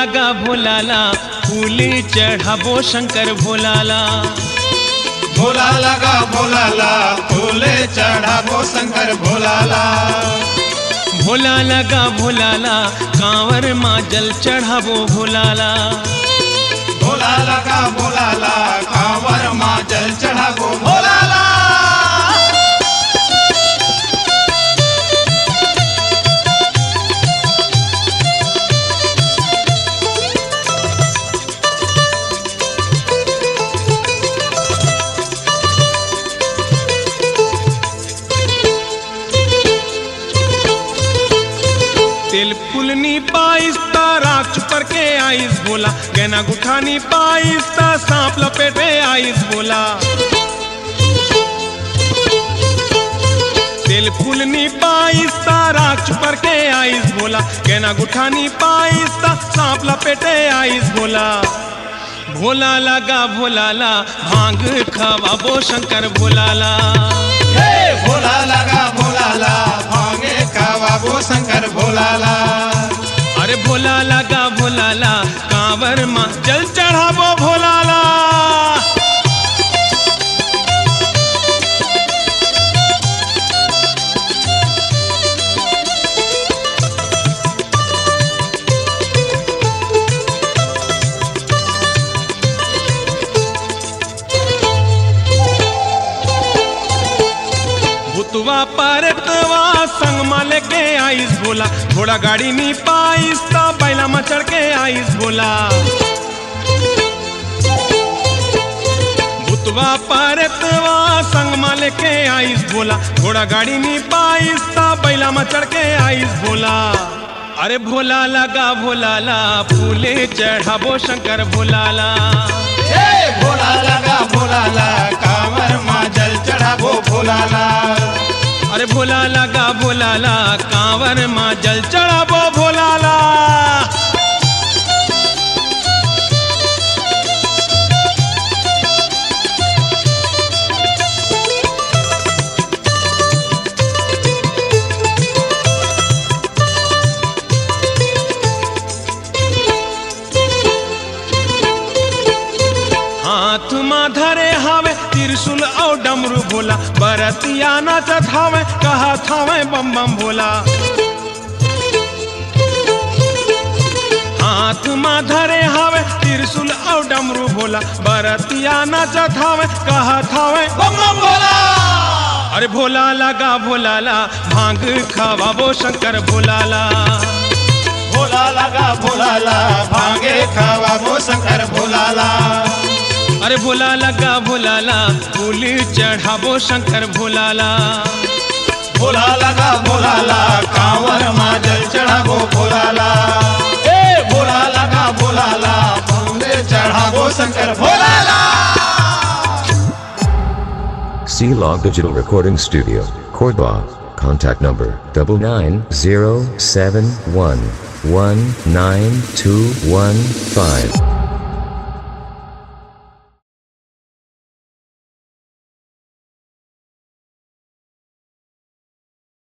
लगा भोलाला फूल चढ़ाबो शंकर भोलाला। भोला लगा भोलाला फूल चढ़ाबो शंकर भोलाला। भोला लगा भोलाला कांवर माँ जल चढ़ाबो भोलाला। भोला लगा भोलाला कांवर माँ जल चढ़ाबो भोलाला। तेल फुलनी पाइस राख चुपर के आइस बोला। गहना गुठानी पाइस सांप लपेटे आइस बोला। तेल फुलनी पाइस राख चुपर के आइस बोला। गहना गुठानी पाइस सांप लपेटे आइस बोला। भोला लगा भोलाला भांग खवाबो शंकर भोलाला। भोला लगा भोलाला भांगे खवाबो शंकर भोलाला। अरे भोला लगा भोलाला कांवर माँ जल चढ़ाबो भोलाला। भूतवा परतवा संग माले के आइस बोला। घोड़ा गाड़ी नी पाइस बैला में चढ़ के आइस बोला। भूतवा परतवा संग माले के आइस बोला। घोड़ा गाड़ी नी पाइस बैला में चढ़ के आइस बोला। अरे भोला लगा भोलाला फूले चढ़ाबो शंकर भोलाला। भोला लगा भोलाला कांवर माँ जल चढ़ाबो भोलाला। अरे भोला लगा भोलाला कांवर माँ जल चढ़ाबो भोलाला। हाथ माँ धरे हावे त्रिशूल और डमरू भोला। बरतिया नाचत हावे कहा थावे बम बम भोला। हाथ माँ धरे हावे त्रिशूल और डमरू भोला। बरतिया नाचत हावे कहा थावे बम बम भोला। अरे भोला लगा भोलाला भांग खवाबो शंकर भोलाला। भोला लगा भोलाला भांगे खवाबो शंकर भोलाला। अरे भोला लगा भोलाला फूल चढ़ाबो शंकर भोलाला। भोला लगा भोलाला कांवर माँ जल चढ़ाबो भोलाला। भोला लगा भोलाला भांगे चढ़ाबो Shankar भोलाला। C-Log Digital Recording Studio, Cordoba. Contact number 9907119215.